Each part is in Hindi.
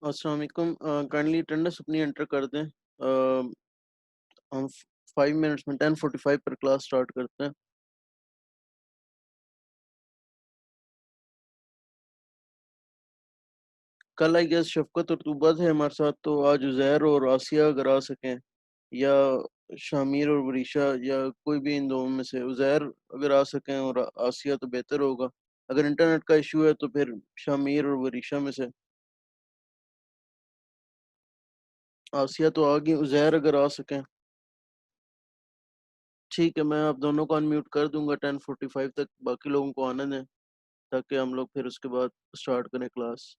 अस्सलाम वालेकुम। काइंडली अटेंडेंस अपनी एंटर कर दें। हम 5 मिनट्स में 10:45 पर क्लास स्टार्ट करते हैं। कल आई गेस शफकत और तूबा थे हमारे साथ, तो आज उज़ैर और आसिया अगर आ सकें, या शामिर और वरीशा, या कोई भी इन दोनों में से। उज़ैर अगर आ सकें और आसिया तो बेहतर होगा। अगर इंटरनेट का इशू है तो फिर शामिर और वरीशा में से। आसिया तो आ गई, उज़ैर अगर आ सकें। ठीक है, मैं आप दोनों को अनम्यूट कर दूंगा 10:45 तक, बाकी लोगों को आने दें ताकि हम लोग फिर उसके बाद स्टार्ट करें class.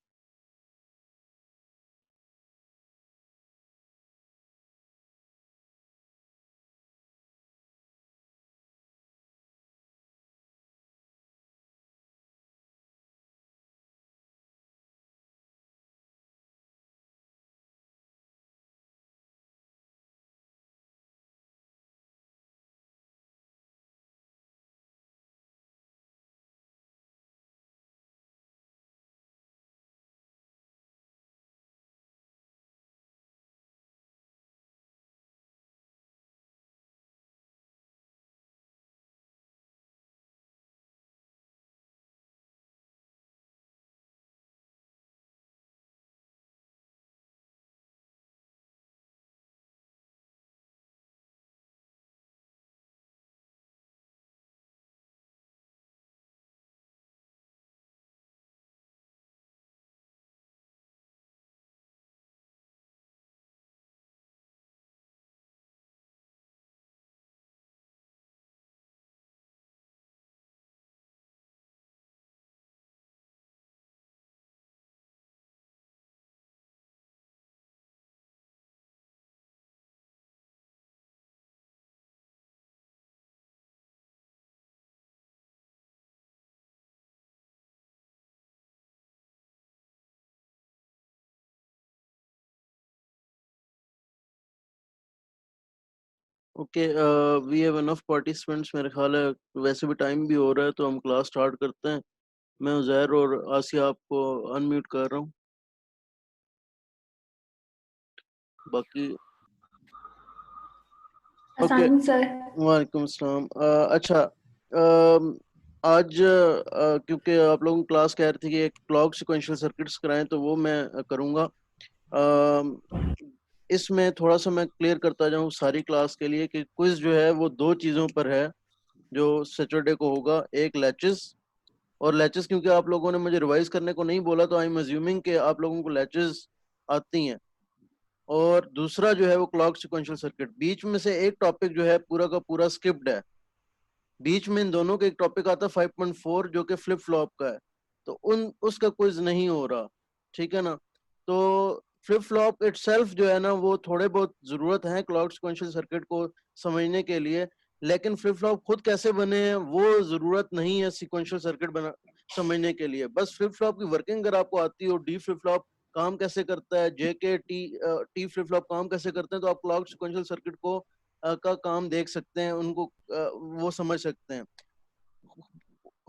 Okay, we have enough participants मेरे ख्याल है। वैसे भी टाइम भी हो रहा है तो हम क्लास स्टार्ट करते हैं। मैं उज़ैर और आसिया आपको अनम्यूट कर रहा हूँ। बाकी ओके। असान सर। वालेकुम अस्सलाम। अच्छा, आज क्योंकि आप लोगों की क्लास कह रही थी कि एक क्लॉक सिक्वेंशियल सर्किट्स कराएं, तो वो मैं करूँगा। अम, इसमें थोड़ा सा मैं क्लियर करता जाऊँ सारी क्लास के लिए कि क्विज जो है वो दो चीज़ों पर है जो सैटरडे को होगा। एक लैचेस, और लैचेस क्योंकि आप लोगों ने मुझे रिवाइज करने को नहीं बोला तो आई एम अज्यूमिंग कि आप लोगों को लैचेस आती हैं। और दूसरा जो है वो क्लॉक सिक्वेंशियल सर्किट। बीच में से एक टॉपिक जो है पूरा का पूरा स्किप्ड है। बीच में इन दोनों का एक टॉपिक आता है 5.4 जो कि फ्लिप फ्लॉप का है, तो उन उसका क्विज नहीं हो रहा। ठीक है ना। तो फ्लिप फ्लॉप इटसेल्फ जो है ना वो थोड़े बहुत जरूरत है क्लॉक सिक्वेंशियल सर्किट को समझने के लिए, लेकिन फ्लिप फ्लॉप खुद कैसे बने हैं वो जरूरत नहीं है सिक्वेंशियल सर्किट बना समझने के लिए। बस फ्लिप फ्लॉप की वर्किंग अगर आपको आती हो, डी फ्लिप फ्लॉप काम कैसे करता है, जे के टी फ्लिप फ्लॉप काम कैसे करते हैं, तो आप क्लॉक सिक्वेंशियल सर्किट को का काम देख सकते हैं, उनको वो समझ सकते हैं।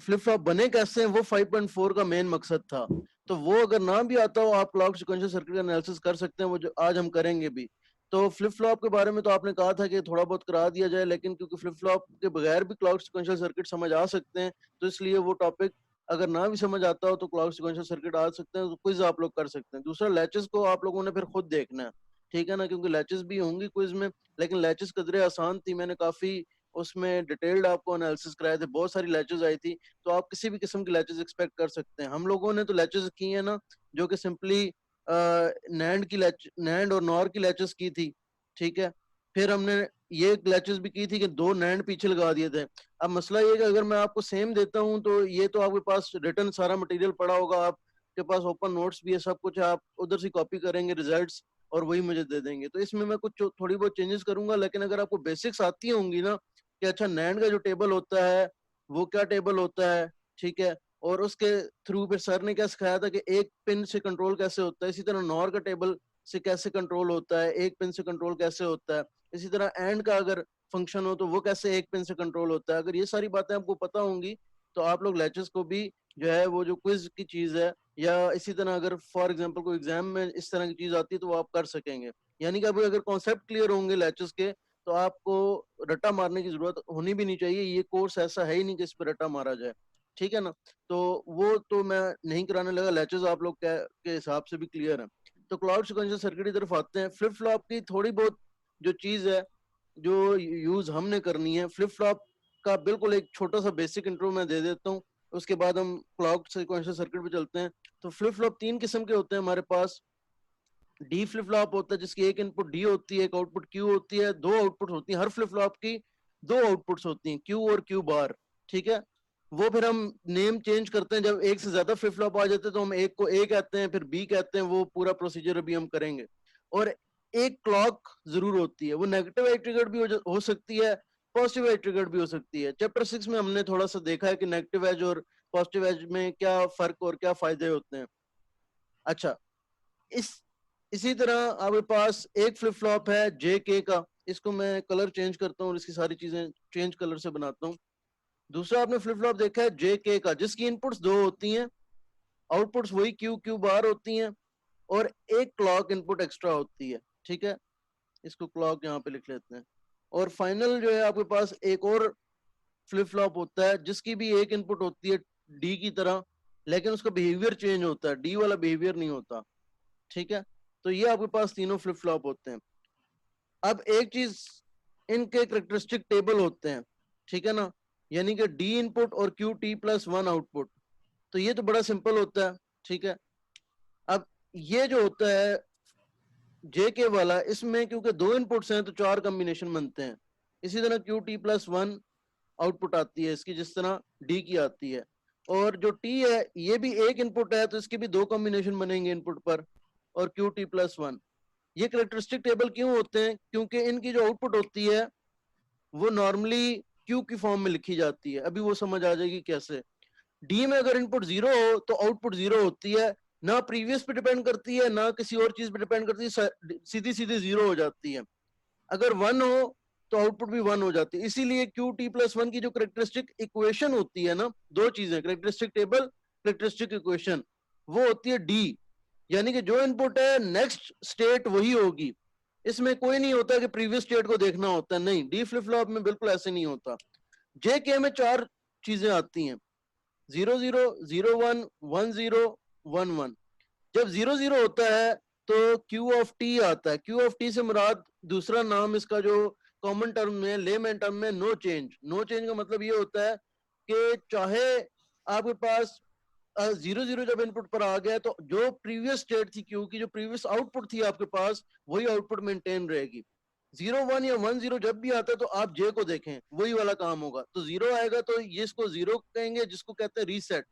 फ्लिप फ्लॉप बने कैसे हैं वो 5.4 का मेन मकसद था। तो वो अगर ना भी आता हो आप क्लॉक सिक्वेंशियल सर्किट का एनालिसिस कर सकते हैं, वो जो आज हम करेंगे भी। तो फ्लिप फ्लॉप के बारे में तो आपने कहा था कि थोड़ा बहुत करा दिया जाए, लेकिन क्योंकि फ्लिप फ्लॉप के बगैर भी क्लॉक सिक्वेंशियल सर्किट समझ आ सकते हैं, तो इसलिए वो टॉपिक अगर ना भी समझ आता हो तो क्लॉक सिक्वेंशियल सर्किट आ सकते हैं, तो क्विज आप लोग कर सकते हैं। दूसरा, लैचेस को आप लोगों ने फिर खुद देखना है। ठीक है ना, क्योंकि लैचेस भी होंगी क्विज में, लेकिन लैचेस कदरे आसान थी। मैंने काफी उसमें डिटेल्ड आपको एनालिसिस कराए थे, बहुत सारी लैचेस आई थी, तो आप किसी भी किस्म की लैचेस एक्सपेक्ट कर सकते हैं। हम लोगों ने तो लैचेस की है ना जो कि सिंपली नैंड और नॉर की लैचेस की थी। ठीक है। फिर हमने ये लैचेस भी की थी कि दो नैंड पीछे लगा दिए थे। अब मसला ये कि अगर मैं आपको सेम देता हूं तो ये तो आपके पास रिटर्न सारा मटेरियल पड़ा होगा, आपके पास ओपन नोट्स भी है, सब कुछ है, आप उधर से कॉपी करेंगे रिजल्ट्स और वही मुझे दे देंगे। तो इसमें मैं कुछ थोड़ी बहुत चेंजेस करूंगा, लेकिन अगर आपको बेसिक्स आती होंगी ना कि अच्छा नैंड का जो टेबल होता है वो क्या टेबल होता है, ठीक है, और उसके थ्रू फिर सर ने क्या सिखाया था कि एक पिन से कंट्रोल कैसे होता है, इसी तरह नॉर का टेबल से कैसे कंट्रोल होता है, एक पिन से कंट्रोल कैसे होता है, इसी तरह एंड का अगर फंक्शन हो तो वो कैसे एक पिन से कंट्रोल होता है। अगर ये सारी बातें आपको पता होंगी तो आप लोग लैचेस को भी जो है वो जो क्विज की चीज है, या इसी तरह अगर फॉर एग्जांपल कोई एग्जाम में इस तरह की चीज आती है तो वो आप कर सकेंगे। यानी कि अभी अगर कॉन्सेप्ट क्लियर होंगे लैचेस के तो आपको रट्टा मारने की जरूरत होनी भी नहीं चाहिए। ये कोर्स ऐसा है ही नहीं कि इस पर रट्टा मारा जाए, ठीक है ना। तो वो तो मैं नहीं कराने लगा, लैचेस आप लोग के हिसाब से भी क्लियर है। तो क्लाउड सिक्वेंशियल सर्किट की तरफ आते हैं। फ्लिप फ्लॉप की थोड़ी बहुत जो चीज है जो यूज हमने करनी है, फ्लिप फ्लॉप का बिल्कुल एक छोटा सा बेसिक इंट्रो मैं दे देता हूँ, उसके बाद हम क्लॉक सिक्वेंशियल सर्किट पे चलते हैं। तो फ्लिप फ्लॉप तीन किस्म के होते हैं हमारे पास। डी फ्लिप फ्लॉप होता है जिसकी एक इनपुट डी होती है, एक आउटपुट क्यू होती है, दो आउटपुट होती है हर फ्लिप फ्लॉप की, दो आउटपुट्स होती हैं क्यू और क्यू बार, ठीक है। वो फिर हम नेम चेंज करते हैं जब एक से ज्यादा फ्लिप फ्लॉप आ जाते हैं, तो हम एक को ए कहते हैं फिर बी कहते हैं, वो पूरा प्रोसीजर अभी हम करेंगे। और एक क्लॉक जरूर होती है, वो नेगेटिव एज ट्रिगर्ड भी हो सकती है, पॉजिटिव एज ट्रिगर्ड भी हो सकती है। चैप्टर 6 में हमने थोड़ा सा देखा है कि नेगेटिव एज और पॉजिटिव एज में क्या फर्क और क्या फायदे होते हैं। अच्छा, इस इसी तरह आपके पास एक फ्लिप फ्लॉप है जे के का, इसको मैं कलर चेंज करता हूँ और इसकी सारी चीजें चेंज कलर से बनाता हूँ। दूसरा आपने फ्लिप फ्लॉप देखा है जे के का, जिसकी इनपुट्स दो होती हैं, आउटपुट्स वही क्यू क्यू बार होती हैं, और एक क्लॉक इनपुट एक्स्ट्रा होती है, ठीक है। इसको क्लॉक यहाँ पे लिख लेते हैं। और फाइनल जो है आपके पास एक और फ्लिप फ्लॉप होता है जिसकी भी एक इनपुट होती है डी की तरह, लेकिन उसका बिहेवियर चेंज होता है, डी वाला बिहेवियर नहीं होता, ठीक है। तो ये आपके पास तीनों फ्लिप फ्लॉप होते हैं। अब एक चीज, इनके करेक्टरिस्टिक टेबल होते हैं, ठीक है ना, यानी कि डी इनपुट और Q T plus one output. तो ये तो बड़ा सिंपल होता है, ठीक है। अब ये जो होता है जे के वाला, इसमें क्योंकि दो इनपुट्स हैं तो चार कॉम्बिनेशन बनते हैं। इसी तरह Q T plus one output आती है इसकी, जिस तरह डी की आती है। और जो टी है ये भी एक इनपुट है तो इसके भी दो कॉम्बिनेशन बनेंगे इनपुट पर, और क्यू टी प्लस वन। ये करेक्टरिस्टिक टेबल क्यों होते हैं? क्योंकि इनकी जो आउटपुट होती है वो नॉर्मली क्यू की फॉर्म में लिखी जाती है। अभी वो समझ आ जाएगी कैसे। डी में अगर इनपुट जीरो हो तो आउटपुट जीरो होती है, ना प्रीवियस पे डिपेंड करती है ना किसी और चीज पे डिपेंड करती है, सीधी सीधी जीरो हो जाती है। अगर वन हो तो आउटपुट भी वन हो जाती है। इसीलिए क्यू टी प्लस वन की जो करेक्टरिस्टिक इक्वेशन होती है ना, दो चीजें, करेक्टरिस्टिक टेबल, करेक्टरिस्टिक इक्वेशन, वो होती है डी। यानी कि जो इनपुट है नेक्स्ट स्टेट वही होगी। इसमें कोई नहीं होता कि प्रीवियस स्टेट को देखना होता है, नहीं, डी फ्लिप फ्लॉप में बिल्कुल ऐसे नहीं होता। जे के में चार चीजें आती हैं, 00, 01, 10, 11। जब 00 होता है तो क्यू ऑफ टी आता है। क्यू ऑफ टी से मुराद दूसरा नाम इसका जो कॉमन टर्म में, लेमन टर्म में, नो चेंज। नो चेंज का मतलब ये होता है कि चाहे आपके पास 00 जब इनपुट पर आ गया तो जो प्रीवियस स्टेट थी क्यू की, जो प्रीवियस आउटपुट थी आपके पास, वही आउटपुट मेंटेन रहेगी। 01 या 10 जब भी आता है तो आप जे को देखें, वही वाला काम होगा। तो जीरो आएगा तो ये इसको जीरो कहेंगे, जिसको कहते हैं रीसेट।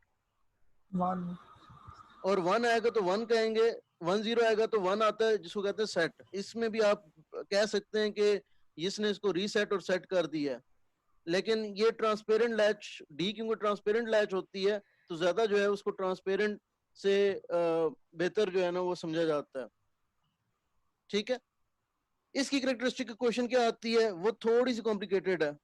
वन। और वन आएगा तो वन कहेंगे, 10 आएगा तो वन आता है जिसको कहते हैं सेट। इसमें भी आप कह सकते हैं कि इसने इसको रीसेट और सेट कर दिया है। लेकिन ये ट्रांसपेरेंट लैच, डी क्योंकि ट्रांसपेरेंट लैच होती है तो ज्यादा जो है उसको ट्रांसपेरेंट से बेहतर जो है ना वो समझा जाता है, ठीक है। इसकी करेक्टरिस्टिक क्वेश्चन क्या आती है वो थोड़ी सी कॉम्प्लिकेटेड है,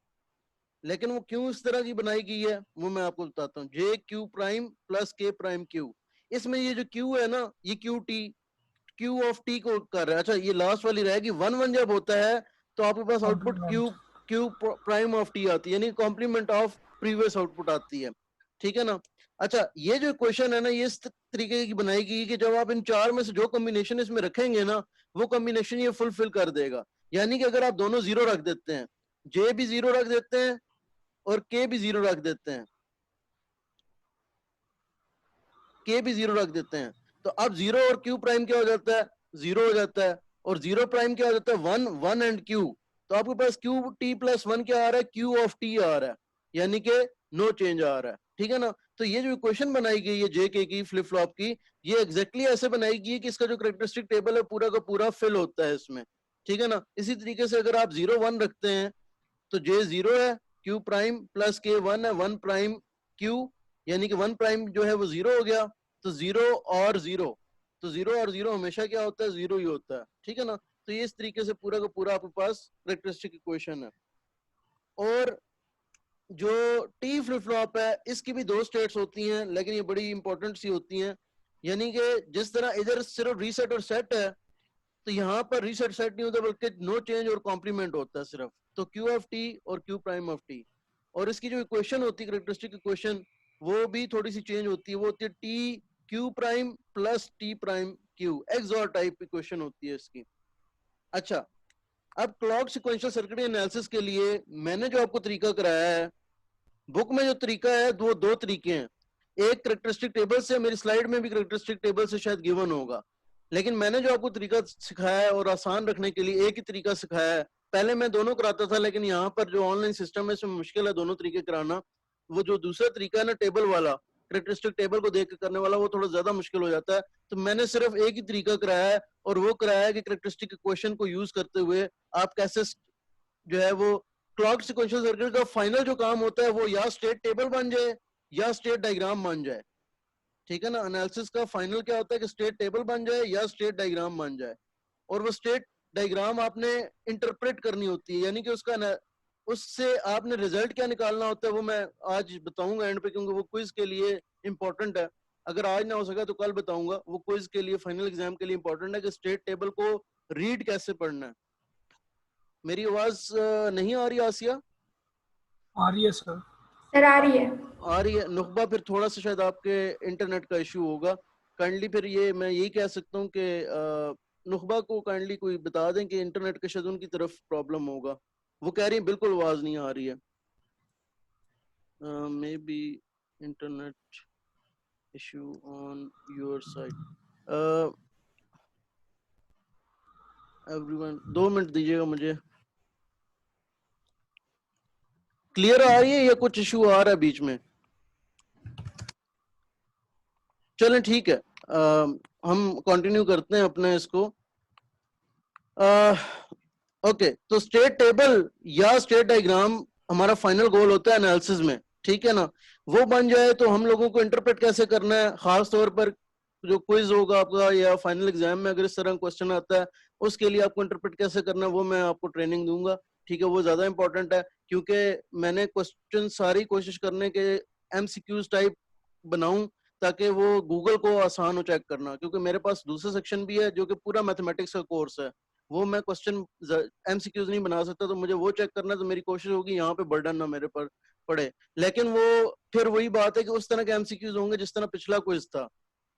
लेकिन वो क्यों इस तरह की बनाई गई है वो मैं आपको बताता हूँ। जे क्यू प्राइम प्लस के प्राइम क्यू, इसमें ये जो क्यू है ना, ये Q T, Q of T को कर रहा है। अच्छा, ये लास्ट वाली रहेगी, वन वन जब होता है तो आपके पास output Q complement. Q prime of T आती है, यानी कॉम्प्लीमेंट ऑफ प्रीवियस आउटपुट आती है, ठीक है ना। अच्छा, ये जो क्वेश्चन है ना, ये इस तरीके की बनाई गई कि जब आप इन चार में से जो कॉम्बिनेशन इसमें रखेंगे ना, वो कॉम्बिनेशन ये फुलफिल कर देगा। यानी कि अगर आप दोनों जीरो रख देते हैं, जे भी जीरो रख देते हैं और के भी जीरो रख देते हैं, के भी जीरो रख देते हैं, तो अब जीरो और क्यू प्राइम क्या हो जाता है? जीरो हो जाता है। और जीरो प्राइम क्या हो जाता है? One, one and Q. तो आपके पास क्यू टी प्लस वन क्या आ रहा है? क्यू ऑफ टी आ रहा है, यानी कि नो चेंज आ रहा है, ठीक है ना। तो ये जो इक्वेशन बनाई गई है जे के की, फ्लिप फ्लॉप की, ये एग्जैक्टली ऐसे बनाई गई है कि इसका जो करेक्टरिस्टिक टेबल है पूरा का पूरा फिल होता है इसमें, ठीक है ना। इसी तरीके से अगर आप जीरो वन रखते हैं तो जे जीरो है, क्यू प्राइम प्लस के वन है, वन प्राइम क्यू, यानी कि वन प्राइम जो है वो जीरो हो गया। तो जीरो और जीरो, तो जीरो और जीरो हमेशा क्या होता है? जीरो ही होता है, ठीक है ना। तो ये इस तरीके से पूरा का पूरा आपके पास करेक्टरिस्टिक इक्वेशन है। और जो टी फ्लिप फ्लॉप है इसकी भी दो स्टेट्स होती हैं, लेकिन ये बड़ी इंपॉर्टेंट सी होती हैं। यानी कि जिस तरह इधर सिर्फ रीसेट और सेट है, तो यहाँ पर रीसेट सेट नहीं होता बल्कि नो चेंज और कॉम्प्लीमेंट होता है सिर्फ। तो क्यू ऑफ टी और क्यू प्राइम ऑफ टी, और इसकी जो इक्वेशन होती है कैरेक्टरिस्टिक इक्वेशन, वो भी थोड़ी सी चेंज होती है। वो होती है T Q prime plus T prime Q, XOR type equation होती है इसकी। अच्छा, अब क्लॉक सिक्वेंशियल सर्किट एनालिसिस के लिए मैंने जो आपको तरीका कराया है, बुक में जो तरीका है वो दो तरीके हैं। एक करेक्टरिस्टिक टेबल से, मेरी स्लाइड में भी करेक्टरिस्टिक टेबल से शायद गिवन होगा, लेकिन मैंने जो आपको तरीका सिखाया है और आसान रखने के लिए एक ही तरीका सिखाया है। पहले मैं दोनों कराता था, लेकिन यहाँ पर जो ऑनलाइन सिस्टम है इसमें मुश्किल है दोनों तरीके कराना। वो जो दूसरा तरीका है ना टेबल वाला, करेक्टरिस्टिक टेबल को देख के करने वाला, वो थोड़ा ज्यादा मुश्किल हो जाता है। तो मैंने सिर्फ एक ही तरीका कराया है, और वो कराया है कि करेक्टरिस्टिक इक्वेशन को यूज करते हुए आप कैसे जो है वो क्लॉक सिक्वेंशियल सर्किट का फाइनल जो काम होता है वो या स्टेट टेबल बन जाए या स्टेट डायग्राम बन जाए। ठीक है ना, एनालिसिस का फाइनल क्या होता है कि स्टेट टेबल बन जाए या स्टेट डायग्राम बन जाए। और वो स्टेट डायग्राम आपने इंटरप्रेट करनी होती है, यानी कि उससे आपने रिजल्ट क्या निकालना होता है वो मैं आज बताऊंगा एंड पे, क्योंकि वो क्विज के लिए इंपॉर्टेंट है। अगर आज ना हो सका तो कल बताऊंगा। वो क्विज के लिए, फाइनल एग्जाम के लिए इंपॉर्टेंट है कि स्टेट टेबल को रीड कैसे पढ़ना है। मेरी आवाज नहीं आ रही आसिया? आ रही है सर। सर आ रही है। आ रही है नुकबा? फिर थोड़ा सा शायद आपके इंटरनेट का इशू होगा। काइंडली फिर ये मैं यही कह सकता हूँ कि नुकबा को काइंडली कोई बता दें कि इंटरनेट के शायद उनकी तरफ प्रॉब्लम होगा। वो कह रही है बिल्कुल आवाज नहीं आ रही है। May be internet issue on your side. Everyone 2 minute दीजिएगा मुझे। क्लियर आ रही है या कुछ इशू आ रहा है बीच में? चलें ठीक है, हम कंटिन्यू करते हैं अपने इसको। ओके, तो स्टेट टेबल या स्टेट डायग्राम हमारा फाइनल गोल होता है एनालिसिस में, ठीक है ना। वो बन जाए तो हम लोगों को इंटरप्रेट कैसे करना है, खास तौर पर जो क्विज होगा आपका या फाइनल एग्जाम में अगर इस तरह क्वेश्चन आता है, उसके लिए आपको इंटरप्रेट कैसे करना है वो मैं आपको ट्रेनिंग दूंगा। ठीक है, वो ज्यादा इंपॉर्टेंट है, क्योंकि मैंने क्वेश्चन सारी कोशिश करने के एमसीक्यूज टाइप बनाऊं ताकि वो गूगल को आसान हो चेक करना, क्योंकि मेरे पास दूसरा सेक्शन भी है जो कि पूरा मैथमेटिक्स का कोर्स है। वो मैं क्वेश्चन एमसीक्यूज नहीं बना सकता, तो मुझे वो चेक करना है, तो मेरी कोशिश होगी यहाँ पे बर्डन ना मेरे पर पड़े। लेकिन वो फिर वही बात है कि उस तरह के एमसीक्यूज होंगे जिस तरह पिछला क्विज था,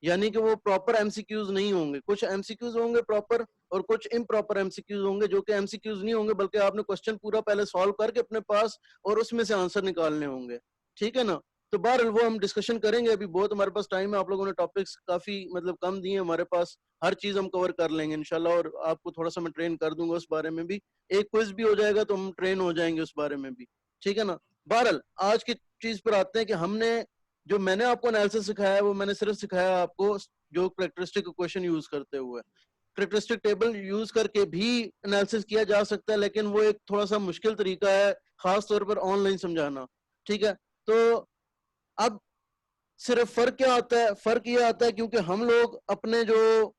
यानी कि वो प्रॉपर एमसीक्यूज नहीं होंगे। कुछ एमसीक्यूज होंगे प्रॉपर और कुछ इम्प्रॉपर एमसीक्यूज होंगे, जो कि एमसीक्यूज नहीं होंगे बल्कि आपने क्वेश्चन पूरा पहले सॉल्व करके अपने पास और उसमें से आंसर निकालने होंगे। ठीक है ना, तो बहरहाल वो हम डिस्कशन करेंगे। अभी बहुत हमारे पास टाइम है, आप लोगों ने टॉपिक्स काफी मतलब कम दिए हमारे पास, हर चीज हम कवर कर लेंगे इंशाल्लाह, और आपको थोड़ा सा मैं ट्रेन कर दूंगा उस बारे में भी। एक क्विज भी हो जाएगा तो हम ट्रेन हो जाएंगे उस बारे में भी, ठीक है ना। बहरहाल आज की चीज पर आते हैं कि हमने जो मैंने आपको एनालिसिस सिखाया है वो मैंने सिर्फ सिखाया आपको जो कैरेक्टरिस्टिक इक्वेशन यूज करते हुए। कैरेक्टरिस्टिक टेबल यूज करके भी एनालिसिस किया जा सकता है, लेकिन वो एक थोड़ा सा मुश्किल तरीका है, खास तौर पर ऑनलाइन समझाना। ठीक है, तो अब सिर्फ फर्क क्या आता है? फर्क ये आता है क्योंकि हम लोग अपने जो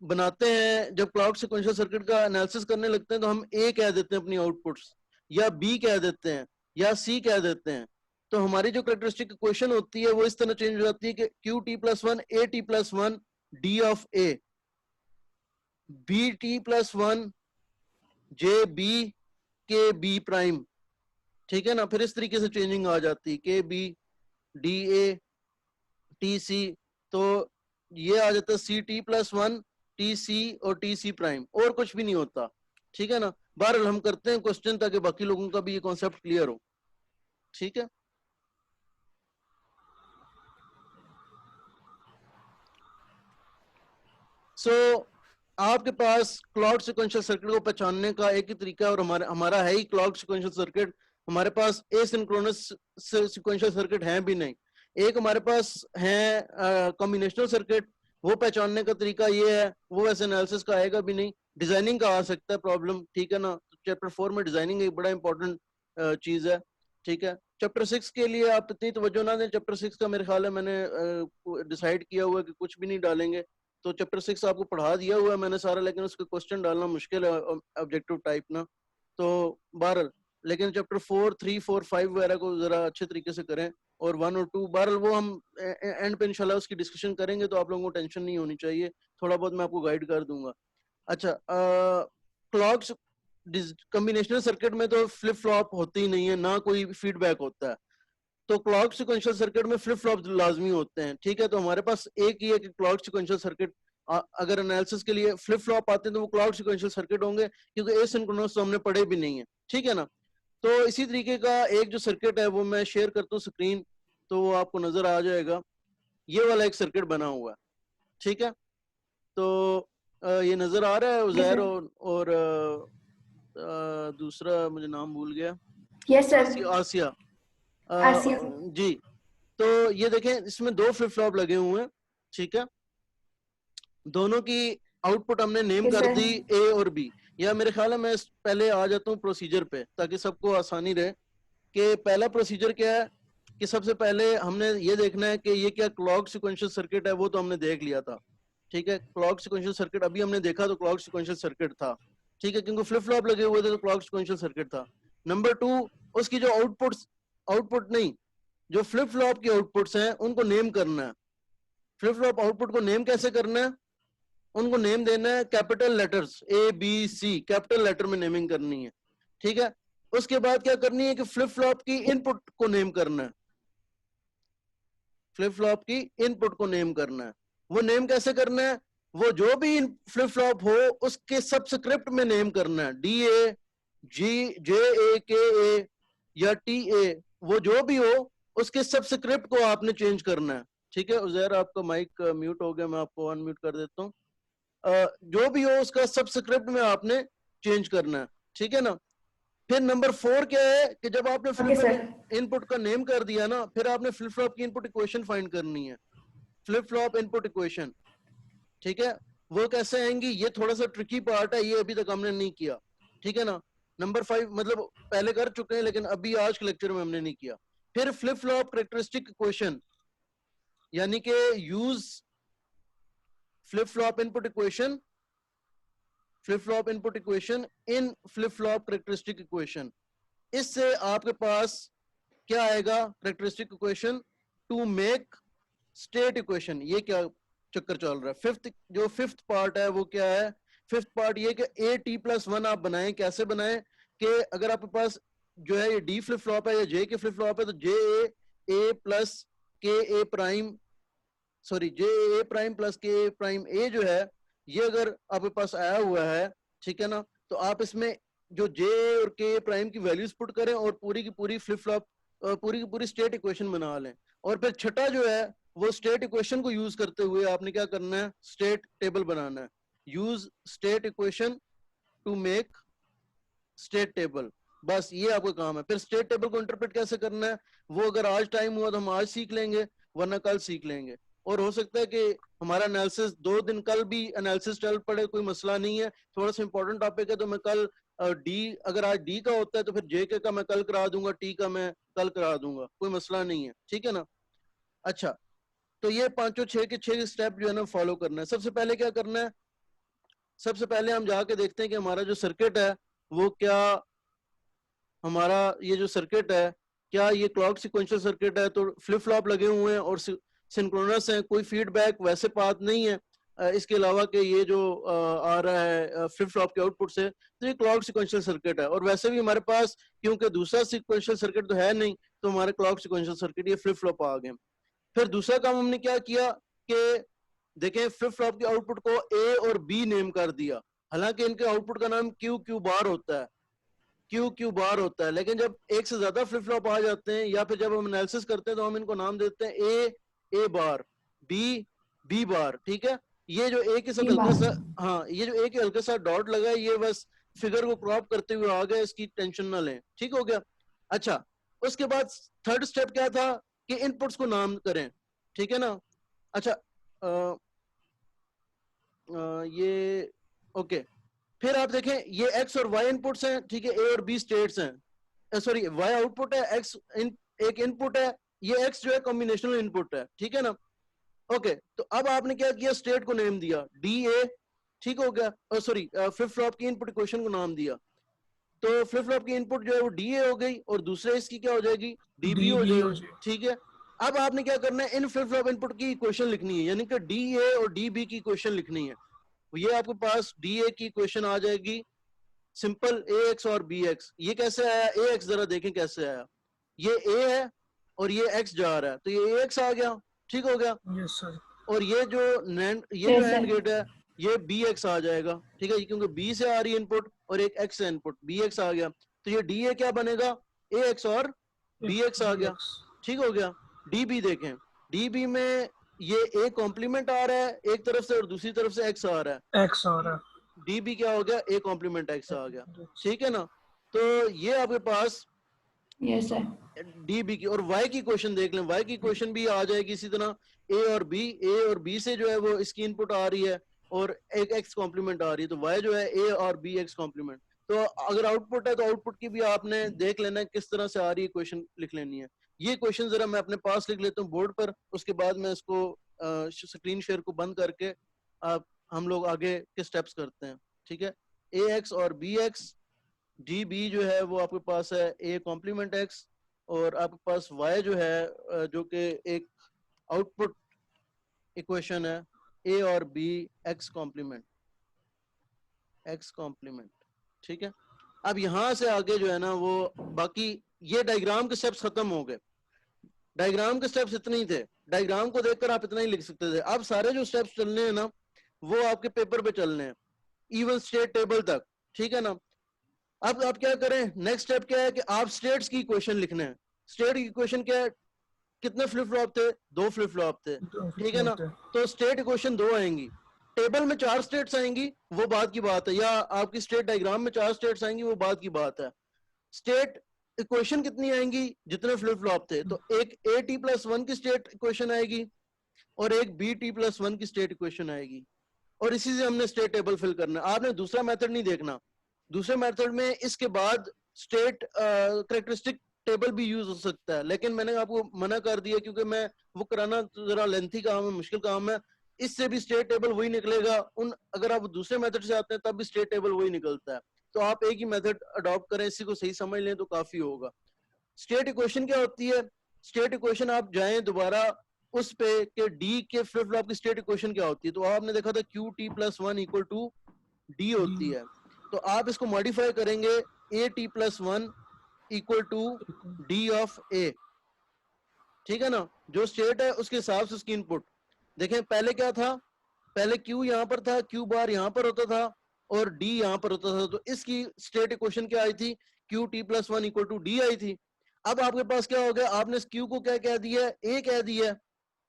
बनाते हैं, जब क्लाउड सिक्वेंशियल सर्किट का एनालिसिस करने लगते हैं तो हम ए कह देते हैं अपनी आउटपुट्स, या बी कह देते हैं, या सी कह देते हैं। तो हमारी जो कैरेक्टरिस्टिक इक्वेशन होती है वो इस तरह चेंज हो जाती है कि Q T plus one A T plus one D of A, B T plus one J B K B prime. ठीक है ना, फिर इस तरीके से चेंजिंग आ जाती है के B D A T C, तो ये आ जाता है C T plus one T C और टी सी प्राइम, और कुछ भी नहीं होता। ठीक है ना, बहरहाल हम करते हैं क्वेश्चन ताकि बाकी लोगों का भी ये कॉन्सेप्ट क्लियर हो। ठीक है, सो आपके पास क्लॉक सिक्वेंशियल सर्किट को पहचानने का एक ही तरीका है, और हमारा है ही क्लॉक सिक्वेंशियल सर्किट। हमारे पास एसिंक्रोनस सिक्वेंशियल सर्किट है भी नहीं। एक हमारे पास है कॉम्बिनेशनल सर्किट, वो पहचानने का तरीका ये है, वो वैसे एनालिसिस का आएगा भी नहीं, डिजाइनिंग का आ सकता है प्रॉब्लम। ठीक है ना, चैप्टर 4 में डिजाइनिंग एक बड़ा इंपॉर्टेंट चीज है। ठीक है, चैप्टर 6 के लिए आप इतनी तवज्जो ना दें। चैप्टर 6 का मेरे ख्याल है मैंने डिसाइड किया हुआ है कि कुछ भी नहीं डालेंगे। तो चैप्टर 6 आपको पढ़ा दिया हुआ है मैंने सारा, लेकिन उसके क्वेश्चन डालना मुश्किल है ऑब्जेक्टिव टाइप ना। तो बहरहाल लेकिन चैप्टर 4, 3, 4, 5 वगैरह को जरा अच्छे तरीके से करें, और 1 और 2 बहरहाल वो हम एंड पे इंशाल्लाह उसकी डिस्कशन करेंगे, तो आप लोगों को टेंशन नहीं होनी चाहिए, थोड़ा बहुत मैं आपको गाइड कर दूंगा। अच्छा, क्लॉक्स कॉम्बिनेशनल सर्किट में तो फ्लिप फ्लॉप होती ही नहीं है, ना कोई फीडबैक होता है, तो क्लॉक सिक्वेंशियल सर्किट में फ्लिप फ्लॉप लाजमी होते हैं, ठीक है। तो हमारे पास एक ही है कि क्लॉक सिक्वेंशियल सर्किट, अगर एनालिसिस के लिए फ्लिप फ्लॉप आते हैं तो वो क्लॉक सिक्वेंशियल सर्किट होंगे, क्योंकि एसिंक्रोनस तो हमने पढ़े भी नहीं है, ठीक है ना। तो इसी तरीके का एक जो सर्किट है वो मैं शेयर करता हूँ स्क्रीन, तो वो आपको नजर आ जाएगा। ये वाला एक सर्किट बना हुआ है, ठीक है। तो ये नजर आ रहा है जी उजैर, सर। और दूसरा मुझे नाम भूल गया, यस सर। आसिया, आसिया। आसिया सर। जी। तो ये देखें, इसमें 2 फ्लिप फ्लॉप लगे हुए हैं, ठीक है। दोनों की आउटपुट हमने नेम यस कर सर। दी ए और बी। या मेरे ख्याल है मैं पहले आ जाता हूँ प्रोसीजर पे, ताकि सबको आसानी रहे कि पहला प्रोसीजर क्या है। कि सबसे पहले हमने ये देखना है कि ये क्या क्लॉक सिक्वेंशियल सर्किट है, वो तो हमने देख लिया था, ठीक है। क्लॉक सिक्वेंशियल सर्किट अभी हमने देखा तो क्लॉक सिक्वेंशियल सर्किट था, ठीक है, क्योंकि फ्लिप फ्लॉप लगे हुए थे तो क्लॉक सिक्वेंशियल सर्किट था। नंबर 2, उसकी जो आउटपुट नहीं, जो फ्लिप फ्लॉप की आउटपुट्स हैं उनको नेम करना है। फ्लिप फ्लॉप आउटपुट को नेम कैसे करना है, उनको नेम देना है capital letters ABC, capital letter में नेमिंग करनी है, ठीक है। उसके बाद क्या करनी है कि फ्लिप फ्लॉप की इनपुट को नेम करना है, फ्लिप फ्लॉप की इनपुट को नेम करना है। वो नेम कैसे करना है, वो जो भी फ्लिप फ्लॉप हो उसके सबस्क्रिप्ट में नेम करना है, DA, JAKA या TA, वो जो भी हो उसके सबस्क्रिप्ट को आपने चेंज करना है, ठीक है। उजैर आपका माइक म्यूट हो गया, मैं आपको अनम्यूट कर देता हूँ। जो भी हो उसका सबस्क्रिप्ट में आपने चेंज करना है, ठीक है ना। फिर नंबर 4 क्या है कि जब आपने ओके फ्लिप सर। इनपुट का नेम कर दिया ना, फिर आपने फ्लिप फ्लॉप की इनपुट इक्वेशन फाइंड करनी है, फ्लिप फ्लॉप इनपुट इक्वेशन, ठीक है। वो कैसे आएंगी, ये थोड़ा सा ट्रिकी पार्ट है, ये अभी तक हमने नहीं किया, ठीक है ना। नंबर 5 मतलब पहले कर चुके हैं, लेकिन अभी आज के लेक्चर में हमने नहीं किया। फिर फ्लिप फ्लॉप करेक्टरिस्टिक इक्वेशन, यानी कि use flip flop input equation, flip flop input equation in flip flop characteristic equation. इससे आपके पास क्या आएगा, characteristic equation two make state equation. ये क्या चक्कर चल रहा है, फिफ्थ पार्ट है वो क्या है, फिफ्थ पार्ट ये कि AT+1 आप बनाएं। कैसे बनाएं कि अगर आपके पास जो है ये D फ्लिप फ्लॉप है या J के फ्लिप फ्लॉप है, तो JA plus KA prime, sorry JA prime plus KA prime A जो है, ये अगर आपके पास आया हुआ है, ठीक है ना, तो आप इसमें जो J और K प्राइम की वैल्यूज पुट करें और पूरी की पूरी फ्लिप फ्लॉप, पूरी की पूरी स्टेट इक्वेशन बना लें। और फिर छठा जो है वो स्टेट इक्वेशन को यूज करते हुए आपने क्या करना है, स्टेट टेबल बनाना है। Use state equation two make state table, बस ये आपका काम है। फिर स्टेट टेबल को इंटरप्रेट कैसे करना है, वो अगर आज टाइम हुआ तो हम आज सीख लेंगे, वरना कल सीख लेंगे। और हो सकता है कि हमारा एनालिसिस 2 दिन कल भी एनालिसिस चल पड़े, कोई मसला नहीं है। थोड़ा सा इंपॉर्टेंट टॉपिक है तो मैं कल डी, अगर आज डी का होता है तो फिर जे के का मैं कल करा दूंगा, टी का मैं कल करा दूंगा, कोई मसला नहीं है, ठीक है ना। अच्छा, तो ये पांचों 6 के 6 स्टेप जो है ना फॉलो करना है। सबसे पहले क्या करना है, सबसे पहले हम जाके देखते हैं कि हमारा जो सर्किट है वो क्या, हमारा ये जो सर्किट है क्या ये क्लॉक सिक्वेंशियल सर्किट है, तो फ्लिप फ्लॉप लगे हुए हैं और सिंक्रोनस है, कोई फीडबैक वैसे पाथ नहीं है। इसके अलावा कि ये जो आ रहा है फ्लिप फ्लॉप के आउटपुट से, तो ये क्लॉक सिक्वेंशियल सर्किट है। और वैसे भी हमारे पास क्योंकि दूसरा सिक्वेंशियल सर्किट तो है नहीं, तो हमारे क्लॉक सिक्वेंशियल सर्किट ये फ्लिप फ्लॉप आ गए। फिर दूसरा काम हमने क्या किया कि देखें फ्लिप फ्लॉप के आउटपुट को ए और बी नेम कर दिया, हालांकि इनके आउटपुट का नाम क्यू बार होता है, क्यू बार होता है। लेकिन जब एक से ज्यादा फ्लिप फ्लॉप आ जाते हैं या फिर जब हम एनालिसिस करते हैं तो हम इनको नाम देते हैं ए बार, बी बार, ठीक है। ये जो ए के साथ ये हल्का बात। सा, हाँ ये जो ए के हल्का सा डॉट लगा है ये बस फिगर को क्रॉप करते हुए आ गया, इसकी टेंशन ना लें, ठीक हो गया। अच्छा, उसके बाद थर्ड स्टेप क्या था कि इनपुट्स को नाम करें, ठीक है ना। अच्छा, ये ओके। फिर आप देखें ये एक्स और वाई इनपुट्स हैं, ठीक है, ए और बी स्टेट्स हैं, सॉरी वाई आउटपुट है, एक्स एक इनपुट है, ये एक्स जो है कॉम्बिनेशनल इनपुट है, ठीक है ना। ओके, तो अब आपने क्या किया, स्टेट को नेम दिया डी ए, ठीक हो गया, सॉरी फ्लिप फ्लॉप की इनपुट इक्वेशन को नाम दिया। तो फ्लिप फ्लॉप की इनपुट जो है वो डीए हो गई और दूसरे इसकी क्या हो जाएगी, डीबी हो DB हो जाएगी। जाएगी। ठीक है, अब आपने क्या करना है, इन फ्लिप फ्लॉप इनपुट की इक्वेशन लिखनी है, यानी कि डीए और डीबी की इक्वेशन लिखनी है। ये आपके पास डीए की इक्वेशन आ जाएगी सिंपल ए एक्स और बी एक्स। ये कैसे आया, ए एक्स जरा देखें कैसे आया, ये ए है और ये एक्स जा रहा है तो ये ए एक्स आ गया, ठीक हो गया। Yes sir. और ये जो Yes, हैंड sir. गेट है ये बी एक्स आ जाएगा, ठीक है, क्योंकि बी से आ रही है इनपुट और एक एक्स से इनपुट, बी एक्स आ गया तो ये डी ए क्या बनेगा, ए एक्स और बी एक्स आ गया, BX ठीक हो गया। डी बी देखें, डी बी में ये ए कॉम्प्लीमेंट आ रहा है एक तरफ से और दूसरी तरफ से एक्स आ रहा है, X आ रहा डी बी क्या हो गया, ए कॉम्प्लीमेंट एक्स आ गया, है। ठीक है ना। तो ये आपके पास Yes, sir. डी बी की, और वाई की क्वेश्चन देख लें, वाई की क्वेश्चन भी आ जाएगी इसी तरह, ए और बी से जो है वो इसकी इनपुट आ रही है और एक एक्स कॉम्प्लीमेंट आ रही है, तो वाई जो है ए और बी एक्स कॉम्प्लीमेंट। तो अगर आउटपुट है तो आउटपुट की भी आपने देख लेना है किस तरह से आ रही है, क्वेश्चन लिख लेनी है। ये क्वेश्चन जरा मैं अपने पास लिख लेता हूँ बोर्ड पर, उसके बाद मैं इसको स्क्रीन शेयर को बंद करके आप हम लोग आगे के स्टेप्स करते हैं, ठीक है। ए एक्स और बी एक्स, डी बी जो है वो आपके पास है ए कॉम्प्लीमेंट एक्स, और आपके पास y जो है जो कि एक आउटपुट इक्वेशन है a और b x कॉम्प्लीमेंट, ठीक है। अब यहां से आगे जो है ना वो बाकी ये डायग्राम के स्टेप्स खत्म हो गए, डायग्राम के स्टेप्स इतने ही थे, डायग्राम को देखकर आप इतना ही लिख सकते थे। अब सारे जो स्टेप्स चलने हैं ना वो आपके पेपर पे चलने हैं, इवन स्टेट टेबल तक, ठीक है ना। अब आप क्या करें, नेक्स्ट स्टेप क्या है कि आप स्टेट्स की इक्वेशन लिखने हैं। स्टेट की इक्वेशन क्या है, कितने फ्लिप फ्लॉप थे, 2 फ्लिप फ्लॉप थे, ठीक है ना। तो स्टेट इक्वेशन 2 आएंगी, टेबल में 4 स्टेट्स आएंगी वो बात की बात है, या आपकी स्टेट डायग्राम में 4 स्टेट्स आएंगी वो बात की बात है। स्टेट इक्वेशन कितनी आएंगी, जितने फ्लिप फ्लॉप थे, तो एक ए टी प्लस 1 की स्टेट इक्वेशन आएगी और एक बी टी प्लस 1 की स्टेट इक्वेशन आएगी, और इसी से हमने स्टेट टेबल फिल करना है। आपने दूसरा मेथड नहीं देखना, दूसरे मेथड में इसके बाद स्टेट करेक्टरिस्टिक टेबल भी यूज हो सकता है, लेकिन मैंने आपको मना कर दिया क्योंकि मैं वो कराना जरा लेंथी काम है, मुश्किल काम है। इससे भी स्टेट टेबल वही निकलेगा, उन अगर आप दूसरे मेथड से आते हैं तब भी स्टेट टेबल वही निकलता है। तो आप एक ही मेथड अडॉप्ट करें, इसी को सही समझ लें तो काफी होगा। स्टेट इक्वेशन क्या होती है, स्टेट इक्वेशन आप जाएं दोबारा उस पे के डी के फ्लिप फ्लॉप की स्टेट इक्वेशन क्या होती है, तो आपने देखा था Q T plus 1 equal to D होती है, तो आप इसको मॉडिफाई करेंगे A T plus 1 equal to D of A, ठीक है ना। जो स्टेट है उसके हिसाब से उसकी इनपुट देखें, पहले क्या था, पहले क्यू यहाँ पर था, क्यू बार यहाँ पर होता था और डी यहाँ पर होता था, तो इसकी स्टेट इक्वेशन क्या आई थी, Q T plus 1 equal to D आई थी। अब आपके पास क्या हो गया, आपने इस क्यू को क्या कह दिया, ए कह दिया,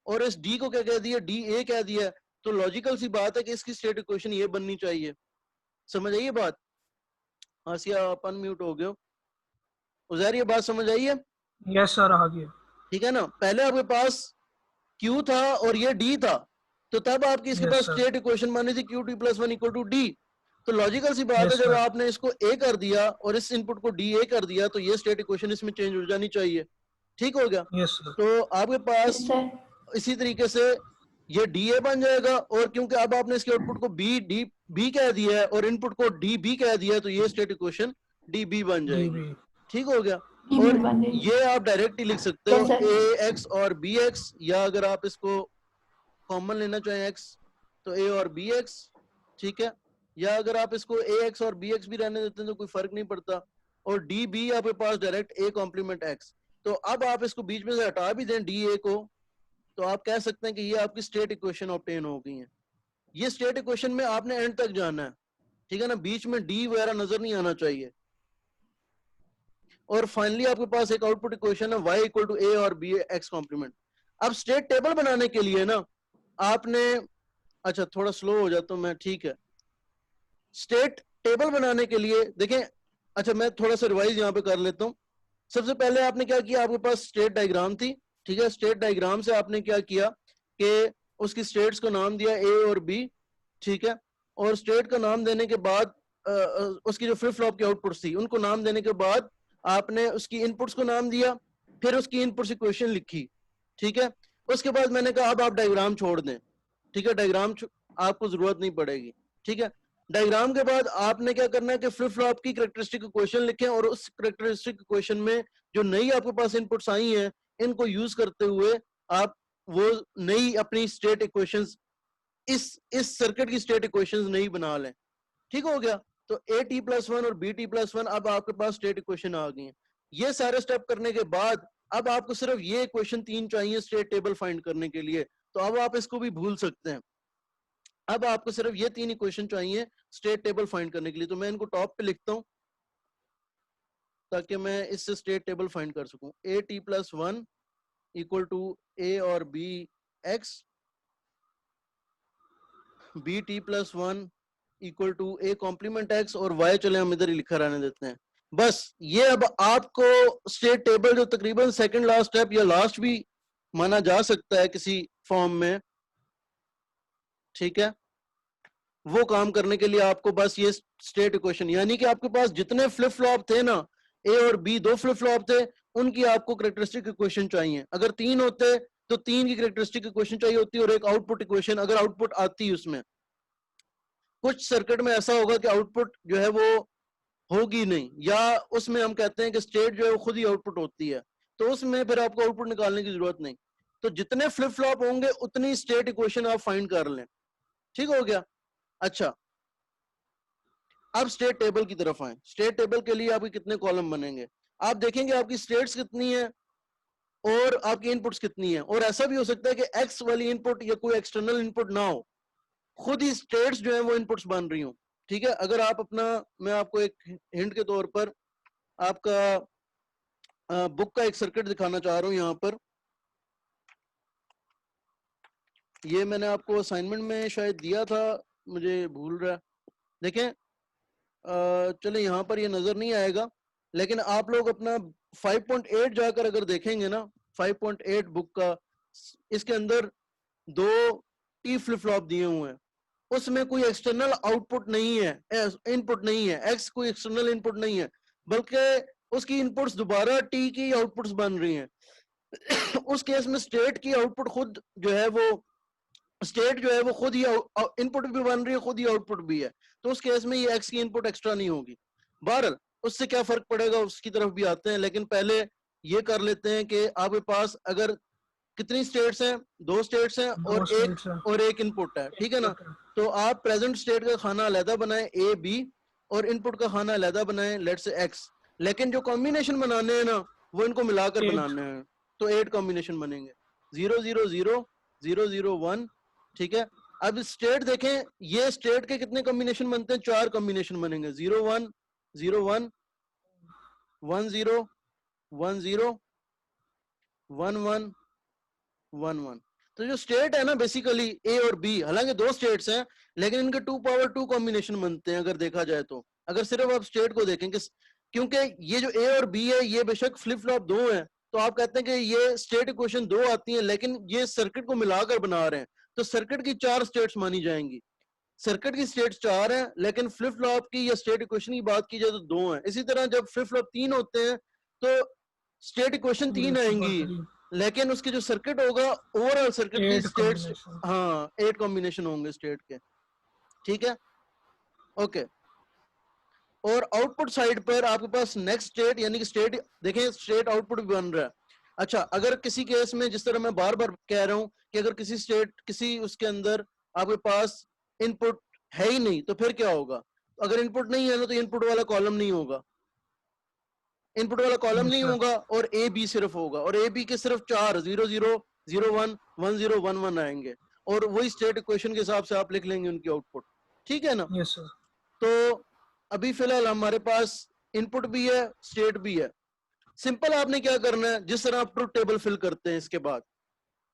और इस डी को क्या कह दिया, डी ए कह दिया। तो लॉजिकल सी बात है कि इसकी स्टेट इक्वेशन ये बननी चाहिए, समझ आई ये बात। आसिया आप अनम्यूट हो गए हो, उजैर ये बात समझ आई है। यस सर आ गया। ठीक है ना, पहले आपके पास Q था और ये D था, तो तब आपकी इसके Yes, पास sir. स्टेट इक्वेशन बनी थी Q T plus 1 equal to D। तो लॉजिकल सी बात है, Yes, जब sir. आपने इसको A कर दिया और इस इनपुट को D A कर दिया तो ये स्टेट इक्वेशन इसमें चेंज हो जानी चाहिए, ठीक हो गया। Yes sir. तो आपके Yes, पास sir. इसी तरीके से ये DA बन जाएगा, और क्योंकि अब आपने इसके आउटपुट को B कह दिया है और इनपुट को DB कह दिया है, तो ये स्टेट इक्वेशन DB बन जाएगी, DB ठीक हो गया। DB और बन जाएगी। ये आप डायरेक्ट ही लिख सकते हो Yes, sir. AX और BX, या अगर आप इसको कॉमन लेना चाहें X तो A और BX, ठीक है, या अगर आप इसको AX और BX भी रहने देते हैं तो कोई फर्क नहीं पड़ता, और DB आपके पास डायरेक्ट A कॉम्प्लीमेंट X। तो अब आप इसको बीच में से हटा भी दें DA को, तो आप कह सकते हैं कि ये आपकी स्टेट इक्वेशन ऑब्टेन हो गई है। ये स्टेट इक्वेशन में आपने एंड तक जाना है, ठीक है ना, बीच में D वगैरह नजर नहीं आना चाहिए। और फाइनली आपके पास एक आउटपुट इक्वेशन है y इक्वल टू a और b x कॉम्प्लीमेंट। अब स्टेट टेबल बनाने के लिए ना आपने, अच्छा थोड़ा स्लो हो जाता हूं मैं, ठीक है। स्टेट टेबल बनाने के लिए देखें, अच्छा मैं थोड़ा सा रिवाइज यहाँ पे कर लेता हूँ। सबसे पहले आपने क्या किया, आपके पास स्टेट डायग्राम थी, ठीक है। स्टेट डायग्राम से आपने क्या किया कि उसकी स्टेट्स को नाम दिया a और b, ठीक है। और स्टेट का नाम देने के बाद उसकी जो फ्लिप फ्लॉप की आउटपुट्स थी उनको नाम देने के बाद आपने उसकी इनपुट्स को नाम दिया, फिर उसकी इनपुट्स इक्वेशन लिखी, ठीक है। उसके बाद मैंने कहा अब आप डायग्राम छोड़ दें, ठीक है, डायग्राम आपको जरूरत नहीं पड़ेगी, ठीक है। डायग्राम के बाद आपने क्या करना है कि फ्लिप फ्लॉप की कैरेक्टरिस्टिक इक्वेशन लिखें और उस कैरेक्टरिस्टिक इक्वेशन में जो नई आपके पास इनपुट्स आई हैं इनको यूज करते हुए आप वो नई अपनी स्टेट इक्वेशंस इस सर्किट की स्टेट इक्वेशंस नहीं बना लें। ठीक हो गया? तो AT+1 और BT+1 अब आपके पास स्टेट इक्वेशन आ गई है। ये सारे स्टेप करने के बाद अब आपको सिर्फ ये इक्वेशन 3 चाहिए स्टेट टेबल फाइंड करने के लिए, तो अब आप इसको भी भूल सकते हैं। अब आपको सिर्फ ये 3 इक्वेशन चाहिए स्टेट टेबल फाइंड करने के लिए, तो मैं इनको टॉप पे लिखता हूं ताकि मैं इससे स्टेट टेबल फाइंड कर सकूं। AT+1 इक्वल टू A और B x, BT+1 equal to A complement x और y चले हम इधर ही लिखा रहने देते हैं। बस ये अब आपको स्टेट टेबल जो तकरीबन सेकंड लास्ट स्टेप या लास्ट भी माना जा सकता है किसी फॉर्म में, ठीक है, वो काम करने के लिए आपको बस ये स्टेट इक्वेशन, यानी कि आपके पास जितने फ्लिप फ्लॉप थे ना, A और B 2 फ्लिप फ्लॉप थे, उनकी आपको कैरेक्टरिस्टिक इक्वेशन चाहिए। अगर 3 होते तो 3 की कैरेक्टरिस्टिक इक्वेशन चाहिए होती और एक आउटपुट इक्वेशन अगर आउटपुट आती उसमें। कुछ सर्किट में ऐसा होगा कि आउटपुट जो है वो होगी नहीं, या उसमें हम कहते हैं कि स्टेट जो है वो खुद ही आउटपुट होती है, तो उसमें फिर आपको आउटपुट निकालने की जरूरत नहीं। तो जितने फ्लिप फ्लॉप होंगे उतनी स्टेट इक्वेशन आप फाइंड कर लें। ठीक हो गया? अच्छा, अब स्टेट टेबल की तरफ आए। स्टेट टेबल के लिए आपके कितने कॉलम बनेंगे? आप देखेंगे आपकी स्टेट्स कितनी है और आपकी इनपुट्स कितनी है। और ऐसा भी हो सकता है कि एक्स वाली इनपुट या कोई एक्सटर्नल इनपुट ना हो, खुद ही स्टेट्स जो है वो इनपुट्स बन रही हो। ठीक है? अगर आप अपना, मैं आपको एक हिंट के तौर पर आपका बुक का एक सर्किट दिखाना चाह रहा हूं। यहां पर ये मैंने आपको असाइनमेंट में शायद दिया था, मुझे भूल रहा है। देखें, चले यहाँ पर ये नजर नहीं आएगा, लेकिन आप लोग अपना 5.8 जाकर अगर देखेंगे ना, 5.8 बुक का, इसके अंदर 2 T फ्लिप फ्लॉप दिए हुए हैं। उसमें कोई एक्सटर्नल आउटपुट नहीं है, इनपुट नहीं है, एक्स कोई एक्सटर्नल इनपुट नहीं है, बल्कि उसकी इनपुट्स दोबारा T की आउटपुट्स बन रही हैं। उस केस में स्टेट की आउटपुट खुद जो है वो, स्टेट जो है वो खुद ही इनपुट भी बन रही है, खुद ही आउटपुट भी है। तो उस केस में ये एक्स की इनपुट एक्स्ट्रा नहीं होगी। बहरहाल उससे क्या फर्क पड़ेगा उसकी तरफ भी आते हैं, लेकिन पहले ये कर लेते हैं कि आपके पास अगर कितनी स्टेट्स हैं, 2 स्टेट्स हैं और एक इनपुट है। ठीक है ना? तो आप प्रेजेंट स्टेट का खाना अलहदा बनाएं A B और इनपुट का खाना अलहदा बनाएं लेट्स से X, लेकिन जो कॉम्बिनेशन बनाने हैं ना वो इनको मिलाकर बनाने हैं। तो 8 कॉम्बिनेशन बनेंगे, 0 0 0 0 0 1। ठीक है? अब स्टेट देखें, ये स्टेट के कितने कॉम्बिनेशन बनते हैं? 4 कॉम्बिनेशन बनेंगे, 0 1 0 1 1 0 1 0 1 1 1 1। तो जो स्टेट है ना बेसिकली A और B, हालांकि 2 स्टेट्स हैं लेकिन इनके 2 पावर 2 कॉम्बिनेशन बनते हैं अगर देखा जाए तो। अगर सिर्फ आप स्टेट को देखें, क्योंकि ये जो A और B है ये बेशक फ्लिप फ्लॉप 2 हैं, तो आप कहते हैं कि ये स्टेट इक्वेशन 2 आती है, लेकिन ये सर्किट को मिलाकर बना रहे हैं, तो सर्किट की 4 स्टेट्स मानी जाएंगी। सर्किट की स्टेट्स 4 हैं, लेकिन फ्लिप फ्लॉप की या स्टेट इक्वेशन की बात की जाए तो 2 हैं। इसी तरह जब फ्लिप फ्लॉप 3 होते हैं तो स्टेट इक्वेशन 3 आएंगी, लेकिन उसकी जो सर्किट होगा ओवरऑल सर्किट की स्टेट्स, हाँ 8 कॉम्बिनेशन होंगे स्टेट के। ठीक है? ओके। और आउटपुट साइड पर आपके पास नेक्स्ट स्टेट, यानी कि स्टेट देखें, स्टेट आउटपुट भी बन रहा है। अच्छा, अगर किसी केस में, जिस तरह मैं बार बार कह रहा हूं कि अगर किसी स्टेट, किसी उसके अंदर आपके पास इनपुट है ही नहीं, तो फिर क्या होगा? अगर इनपुट नहीं है ना तो इनपुट वाला कॉलम नहीं होगा, इनपुट वाला कॉलम नहीं होगा और ए बी सिर्फ होगा, और ए बी के सिर्फ 4 0 0 0 1 1 0 1 1 आएंगे, और वही स्टेट इक्वेशन के हिसाब से आप लिख लेंगे उनकी आउटपुट। ठीक है ना? Yes sir. तो अभी फिलहाल हमारे पास इनपुट भी है, स्टेट भी है। सिंपल आपने क्या करना है, जिस तरह आप ट्रुथ टेबल फिल करते हैं, इसके बाद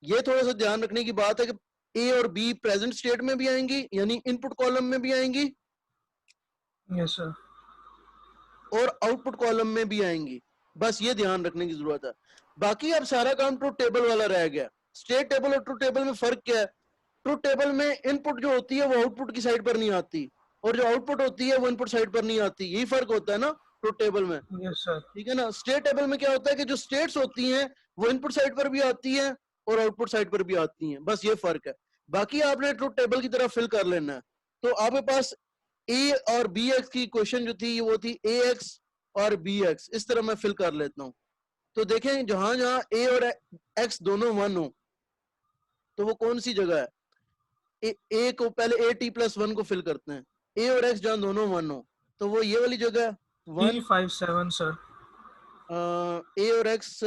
ये थोड़ा सा ध्यान रखने की बात है कि ए और बी प्रेजेंट स्टेट में भी आएंगी, यानी इनपुट कॉलम में भी आएंगी, यस सर, और आउटपुट कॉलम में भी आएंगी। बस ये ध्यान रखने की जरूरत है। बाकी अब सारा काम ट्रुथ टेबल वाला रह गया। स्टेट टेबल और ट्रुथ टेबल में फर्क क्या है? ट्रुथ टेबल में इनपुट जो होती है वो आउटपुट की साइड पर नहीं आती, और जो आउटपुट होती है वो इनपुट साइड पर नहीं आती। यही फर्क होता है ना ट्रुथ टेबल में। Yes sir. ठीक है ना? स्टेट टेबल में क्या होता है कि जो स्टेट्स होती हैं वो इनपुट साइड पर भी आती हैं और आउटपुट साइड पर भी आती हैं, बस ये फर्क है। बाकी आपने ट्रुथ टेबल की तरह फिल कर लेना है। तो आपके पास ए और बी एक्स की इक्वेशन जो थी वो थी ए एक्स और बी एक्स, इस तरह मैं फिल कर लेता हूँ। तो देखें जहां जहां ए और एक्स दोनों 1 हो तो वो कौन सी जगह है? ए को पहले ए टी प्लस 1 को फिल करते हैं, ए और एक्स जहां दोनों 1 हो तो वो ये वाली जगह है 1, 357 सर। ए और एक्स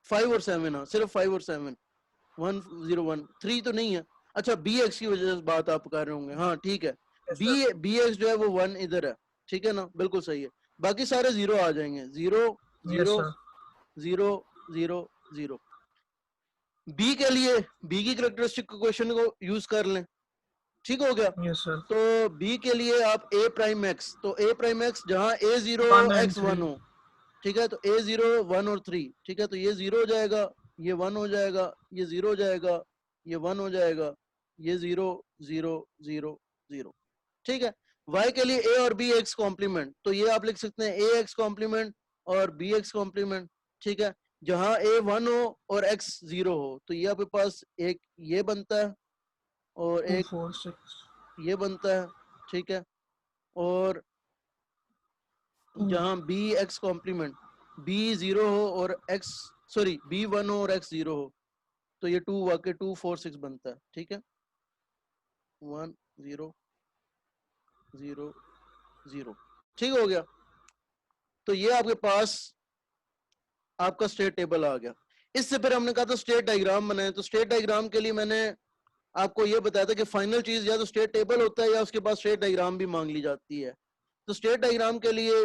5 और 7, हाँ सिर्फ 5 और 7, 1 0 1 3 तो नहीं है। अच्छा बी एक्स की वजह से बात आप कर रहे होंगे, हाँ ठीक है, Yes, B sir. B X जो है वो 1 इधर है, ठीक है ना, बिल्कुल सही है। बाकी सारे 0 आ जाएंगे, 0 Yes, 0 sir. 0 0 0। बी के लिए बी की करेक्टरिस्टिक क्वेश्चन को यूज कर लें, ठीक हो गया। Yes, sir. तो बी के लिए आप ए प्राइम एक्स, तो ए प्राइम एक्स जहां ए 0 1 and एक्स 1 3. हो, ठीक है, तो ए 0 1 और 3, ठीक है, तो ये 0 हो जाएगा, ये 1 हो जाएगा, ये 0 हो जाएगा, ये 1 हो जाएगा, ये 0 0 0 0, ठीक है। y के लिए a और b एक्स कॉम्प्लीमेंट, तो ये आप लिख सकते हैं a एक्स कॉम्प्लीमेंट और b एक्स कॉम्प्लीमेंट, ठीक है। जहां a 1 हो और x 0 हो तो ये आपके पास एक ये बनता है और 2, एक 4, 6. ये बनता है, ठीक है। और जहां b एक्स कॉम्प्लीमेंट b 0 हो और x सॉरी b 1 हो और x 0 हो तो ये 2 वाके 2 4 6 बनता है, ठीक है, 1 0 0 0, ठीक हो गया। तो ये आपके पास आपका स्टेट टेबल आ गया। इससे फिर हमने कहा था स्टेट डायग्राम बनाए, तो स्टेट डायग्राम के लिए मैंने आपको ये बताया था कि फाइनल चीज या तो स्टेट टेबल होता है या उसके बाद स्टेट डायग्राम भी मांग ली जाती है। तो स्टेट डायग्राम के लिए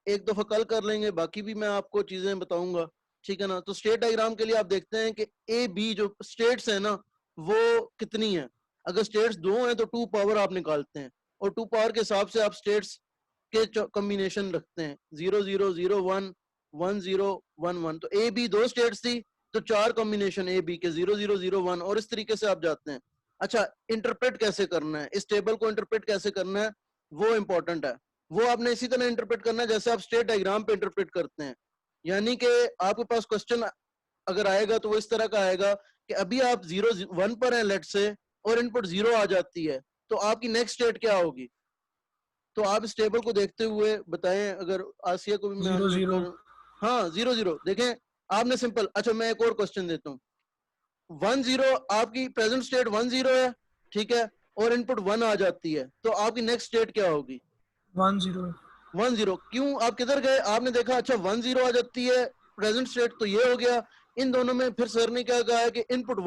एक दफा कल कर लेंगे, बाकी भी मैं आपको चीजें बताऊंगा, ठीक है ना। तो स्टेट डायग्राम के लिए आप देखते हैं कि ए बी जो स्टेट्स है ना वो कितनी है। अगर स्टेट्स 2 हैं तो 2 पावर आप निकालते हैं और 2 पावर के हिसाब से आप स्टेट्स के कॉम्बिनेशन रखते हैं, 0 0 0 1 1 0 1 1। तो ए बी 2 स्टेट्स थी तो 4 कॉम्बिनेशन ए बी के 0 0 0 1 और इस तरीके से आप जाते हैं। अच्छा इंटरप्रेट कैसे करना है, इस टेबल को इंटरप्रेट कैसे करना है वो इंपॉर्टेंट है। वो आपने इसी तरह इंटरप्रेट करना है जैसे आप स्टेट डायग्राम पे इंटरप्रेट करते हैं, यानी कि आपके पास क्वेश्चन अगर आएगा तो वो इस तरह का आएगा कि अभी आप 0 1 पर हैं लेट से और इनपुट 0 आ जाती है तो आपकी नेक्स्ट स्टेट क्या होगी। तो आप इस टेबल को देखते हुए बताएं, अगर आसिया को भी मैं 0, अनम्यूट 0. करूं। हाँ 0 0 देखें आपने सिंपल। अच्छा मैं एक और क्वेश्चन देता हूँ, 1 0 आपकी प्रेजेंट स्टेट 1 0 है, ठीक है, और इनपुट 1 आ जाती है तो आपकी नेक्स्ट स्टेट क्या होगी? 1, 0. 1 0। क्यों आप किधर गए, आपने देखा अच्छा 1 0 आ जाती है प्रेजेंट स्टेट तो ये हो गया। इन दोनों में फिर सर ने क्या कहा है कि इनपुट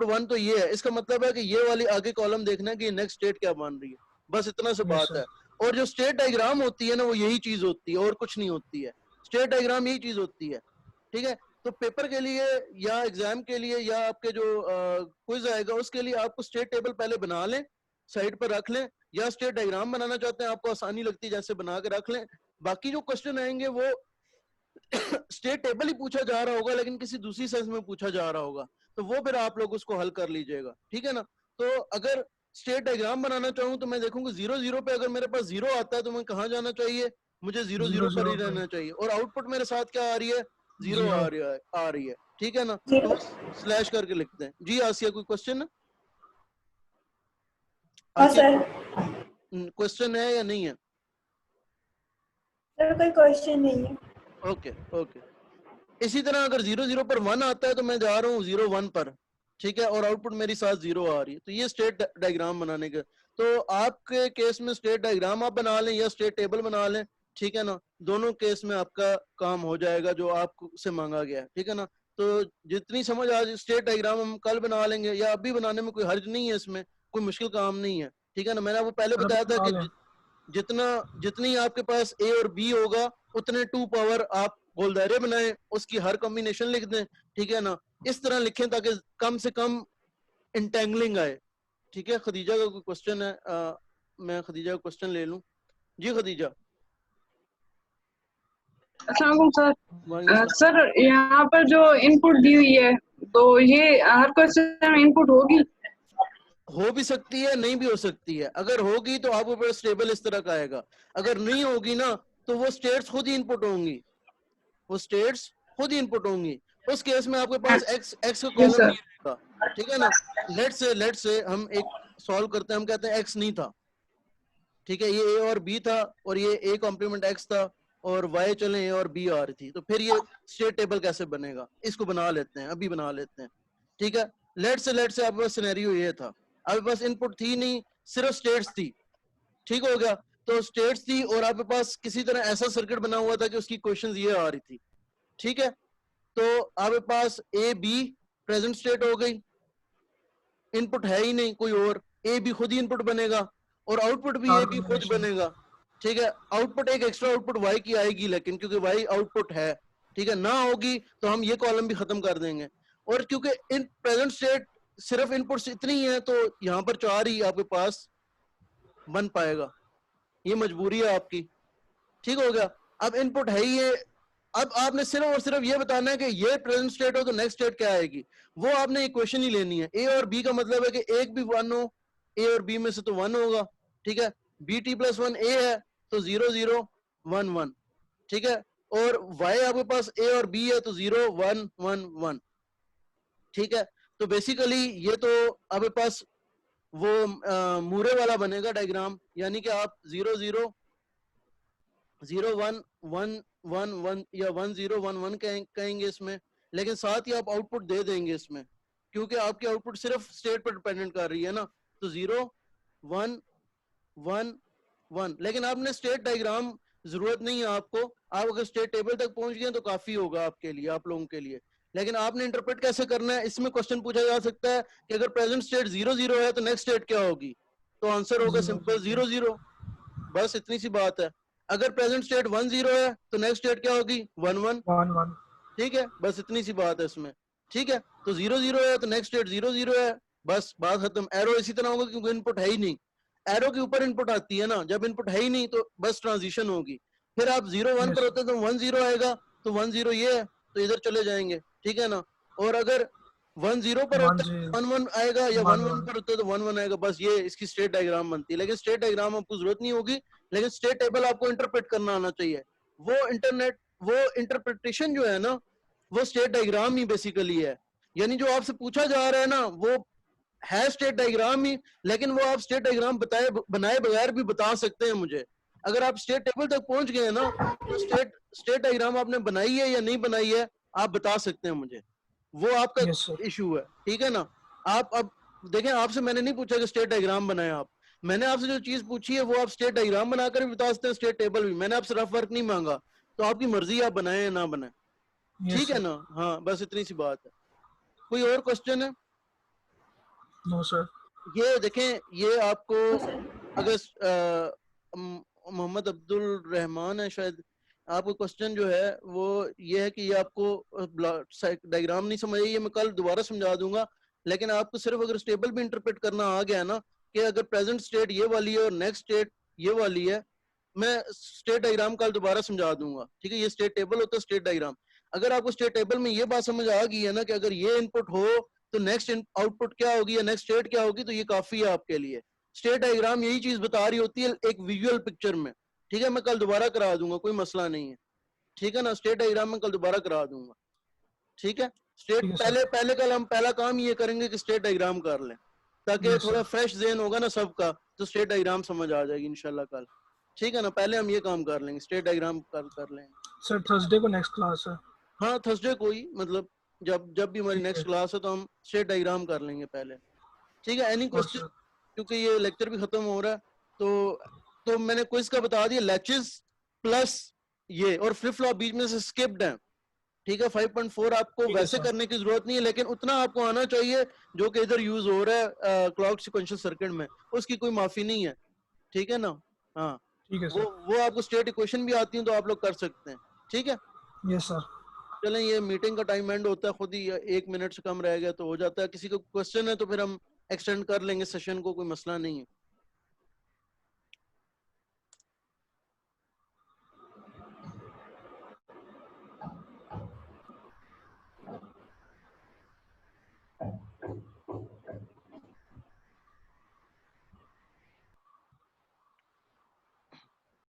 1 तो ये है, इसका मतलब है कि ये वाली आगे कॉलम देखना है कि नेक्स्ट स्टेट क्या बन रही है, बस इतना सा Yes, बात sir. है। और जो स्टेट डायग्राम होती है ना वो यही चीज होती है और कुछ नहीं होती है, स्टेट डायग्राम यही चीज होती है, ठीक है। तो पेपर के लिए या एग्जाम के लिए या आपके जो क्विज आएगा उसके लिए आपको स्टेट टेबल पहले बना लें, साइड पर रख लें, या स्टेट डायग्राम बनाना चाहते हैं आपको आसानी लगती है जैसे बना के रख लें। बाकी जो क्वेश्चन आएंगे वो स्टेट टेबल ही पूछा जा रहा होगा लेकिन किसी दूसरी सेंस में पूछा जा रहा होगा तो वो फिर आप लोग उसको हल कर लीजिएगा, ठीक है ना। तो अगर स्टेट डायग्राम बनाना चाहूँ तो मैं देखूंगा 0 0 पे अगर मेरे पास 0 आता है तो मैं कहाँ जाना चाहिए, मुझे 0 0, 0 पर ही 0. रहना चाहिए और आउटपुट मेरे साथ क्या आ रही है, 0 0. आ रही है, ठीक है ना। तो 0. वो स्लैश करके लिखते हैं। जी आसिया कोई क्वेश्चन है? हाँ आसिया सर। क्वेश्चन है या नहीं है? सर कोई क्वेश्चन नहीं है। Okay okay. इसी तरह अगर 0 0 पर 1 आता है तो मैं जा रहा हूँ 0 1 पर, ठीक है, और आउटपुट मेरी साथ 0 आ रही है, तो ये स्टेट डायग्राम बनाने का। तो आपके केस में स्टेट डायग्राम आप बना लें या स्टेट टेबल बना लें, ठीक है ना, दोनों केस में आपका काम हो जाएगा जो आपसे मांगा गया है, ठीक है ना। तो जितनी समझ आज स्टेट डायग्राम हम कल बना लेंगे या अभी बनाने में कोई हर्ज नहीं है, इसमें कोई मुश्किल काम नहीं है, ठीक है ना। मैंने आपको पहले आप बताया था बना कि लें. जितना जितनी आपके पास ए और बी होगा उतने 2 पावर आप गोल दायरे बनाएं, उसकी हर कॉम्बिनेशन लिख दें, ठीक है ना। इस तरह लिखें ताकि कम से कम इंटेंगलिंग आए, ठीक है। खदीजा का कोई क्वेश्चन है? मैं खदीजा का क्वेश्चन ले लूं। जी खदीजा। अस्सलाम सर। वालेकुम सलाम। सर यहाँ पर जो इनपुट दी हुई है तो ये हर क्वेश्चन में इनपुट होगी? हो भी सकती है नहीं भी हो सकती है, अगर होगी तो आपके पास टेबल इस तरह का आएगा, अगर नहीं होगी ना तो वो स्टेट्स खुद ही इनपुट होंगी, वो स्टेट्स खुद ही इनपुट होंगी। उस केस में आपके पास एक्स एक्स का यस कॉलम सर. नहीं रहेगा, ठीक है ना। लेट से हम एक सॉल्व करते हैं, हम कहते हैं एक्स नहीं था, ठीक है, ये ए और बी था और ये ए कॉम्प्लीमेंट एक्स था और वाई चले ए और बी आ रही थी, तो फिर ये स्टेट टेबल कैसे बनेगा, इसको बना लेते हैं, अभी बना लेते हैं। ठीक है, लेट से आपके पास सिनेरियो ये था, आपके पास इनपुट थी नहीं, सिर्फ स्टेट्स थी। ठीक हो गया, तो स्टेट्स थी और आपके पास किसी तरह ऐसा सर्किट बना हुआ था कि उसकी क्वेश्चंस ये आ रही थी। ठीक है, तो आपके पास ए बी प्रेजेंट स्टेट हो गई, इनपुट है ही नहीं कोई और, ए बी खुद ही इनपुट बनेगा और आउटपुट भी ए बी खुद Combination. बनेगा। ठीक है, आउटपुट एक एक्स्ट्रा आउटपुट वाई की आएगी, लेकिन क्योंकि वाई आउटपुट है, ठीक है, ना होगी तो हम ये कॉलम भी खत्म कर देंगे। और क्योंकि इन प्रेजेंट स्टेट सिर्फ इनपुट्स इतनी है, तो यहाँ पर 4 ही आपके पास बन पाएगा, ये मजबूरी है आपकी। ठीक हो गया, अब इनपुट है ही ये, अब आपने सिर्फ और सिर्फ ये बताना है कि ये प्रेजेंट स्टेट हो तो नेक्स्ट स्टेट क्या आएगी, वो आपने इक्वेशन ही लेनी है। ए और बी का मतलब है कि एक भी 1 हो, ए और बी में से तो 1 होगा। ठीक है, बी टी प्लस 1 ए है तो 0 0 1 1। ठीक है, और वाई आपके पास ए और बी है तो 0 1 1 1। ठीक है, तो बेसिकली ये तो आपके पास वो मूरे वाला बनेगा डायग्राम, यानी कि आप 0 0 0 1 1 1 1 या 1 0 1 1 कहेंगे इसमें, लेकिन साथ ही आप आउटपुट दे देंगे इसमें, क्योंकि आपकी आउटपुट सिर्फ स्टेट पर डिपेंडेंट कर रही है ना, तो 0 1 1 1। लेकिन आपने स्टेट डायग्राम जरूरत नहीं है आपको, आप अगर स्टेट टेबल तक पहुंच गए तो काफी होगा आपके लिए, आप लोगों के लिए। लेकिन आपने इंटरप्रेट कैसे करना है, इसमें क्वेश्चन पूछा जा सकता है कि अगर प्रेजेंट स्टेट 0 0 है तो नेक्स्ट स्टेट क्या होगी, तो आंसर होगा सिंपल 0 0, बस इतनी सी बात है। अगर प्रेजेंट स्टेट 1 0 है तो नेक्स्ट स्टेट क्या होगी 1 1। 1 1. ठीक है, बस इतनी सी बात है इसमें। ठीक है, तो 0 0 है तो नेक्स्ट स्टेट 0 0 है, बस बात खत्म। एरो इसी तरह होगा क्योंकि इनपुट है ही नहीं, एरो के ऊपर इनपुट आती है ना, जब इनपुट है ही नहीं तो बस ट्रांजिशन होगी। फिर आप 0 1 Yes. पर होते हैं तो 1 0 आएगा, तो 1 0 ये है तो इधर चले जाएंगे। ठीक है ना, और अगर 1 0 पर 1 होता है 0. 1 1 आएगा, या 1 1 1 1. पर होता है तो 1 1 आएगा, बस ये इसकी स्टेट डायग्राम बनती है। लेकिन स्टेट डायग्राम आपको जरूरत नहीं होगी, लेकिन स्टेट टेबल आपको इंटरप्रेट करना आना चाहिए। वो इंटरप्रिटेशन जो है ना, वो स्टेट डायग्राम ही बेसिकली है। यानी जो आपसे पूछा जा रहा है ना, वो है स्टेट डायग्राम ही, लेकिन वो आप स्टेट डायग्राम बनाए बगैर भी बता सकते हैं मुझे। अगर आप स्टेट टेबल तक पहुंच गए ना, तो स्टेट डायग्राम आपने बनाई है या नहीं बनाई है आप बता सकते हैं मुझे, वो आपका Yes, sir. इशू है। ठीक है ना, आप अब देखें, आपसे मैंने नहीं पूछा कि स्टेट डायग्राम बनाए आप, मैंने आपसे जो चीज पूछी है वो आप स्टेट डायग्राम बनाकर भी बता सकते हैं, स्टेट टेबल भी। मैंने आपसे रफ वर्क नहीं मांगा, तो आपकी मर्जी आप बनाए या ना बनाए। Yes, ठीक है sir. ना, हाँ बस इतनी सी बात है। कोई और क्वेश्चन है? No, sir. ये देखें, ये आपको सर अगर मोहम्मद अब्दुल रहमान है शायद, आपको क्वेश्चन जो है वो ये है कि ये आपको डायग्राम नहीं समझ आई, ये मैं कल दोबारा समझा दूंगा। लेकिन आपको सिर्फ अगर स्टेबल भी इंटरप्रेट करना आ गया ना, कि अगर प्रेजेंट स्टेट ये वाली है और नेक्स्ट स्टेट ये वाली है, मैं स्टेट डायग्राम कल दोबारा समझा दूंगा। ठीक है, ये स्टेट टेबल होता है, स्टेट डायग्राम। अगर आपको स्टेट टेबल में ये बात समझ आ गई है ना कि अगर ये इनपुट हो तो नेक्स्ट आउटपुट क्या होगी या नेक्स्ट स्टेट क्या होगी, तो ये काफी है आपके लिए। स्टेट डायग्राम यही चीज बता रही होती है एक विजुअल पिक्चर में। ठीक है, मैं कल दोबारा करा दूंगा, कोई मसला नहीं है। ठीक है ना, स्टेट डायग्राम में कल दोबारा करा दूंगा। ठीक है, स्टेट ठीक है, सर. पहले कल हम पहला काम ये करेंगे कि स्टेट डायग्राम कर लें, ताकि Yes, थोड़ा sir. फ्रेश ज़हन होगा ना सबका, तो स्टेट डायग्राम समझ आ जाएगी इंशाल्लाह कल। ठीक है ना, पहले हम ये काम कर लेंगे, स्टेट डायग्राम कर लेंगे। Sir, Thursday को next class है. हाँ, थर्सडे को ही, मतलब जब भी हमारी ठीक नेक्स्ट है. क्लास है तो हम स्टेट डायग्राम कर लेंगे पहले। ठीक है, एनी और क्वेश्चन? sir. क्योंकि ये लेक्चर भी खत्म हो रहा है, तो मैंने क्विज का बता दिया, लैचेस प्लस ये और फ्लिप फ्लॉप बीच में से स्किप्ड है। ठीक है, 5.4 आपको ठीक है, वैसे सर. करने की जरूरत नहीं है, लेकिन उतना आपको आना चाहिए जो कि इधर यूज हो रहा है क्लॉक सिक्वेंशियल सर्किट में, उसकी कोई माफी नहीं है। ठीक है ना, हाँ, ठीक है, वो सर. वो आपको स्टेट इक्वेशन भी आती है तो आप लोग कर सकते हैं। ठीक है, Yes, sir. चलें, ये मीटिंग का टाइम एंड होता है खुद ही, 1 मिनट से कम रह गया तो हो जाता है। किसी को क्वेश्चन है तो फिर हम एक्सटेंड कर लेंगे सेशन को, कोई मसला नहीं है।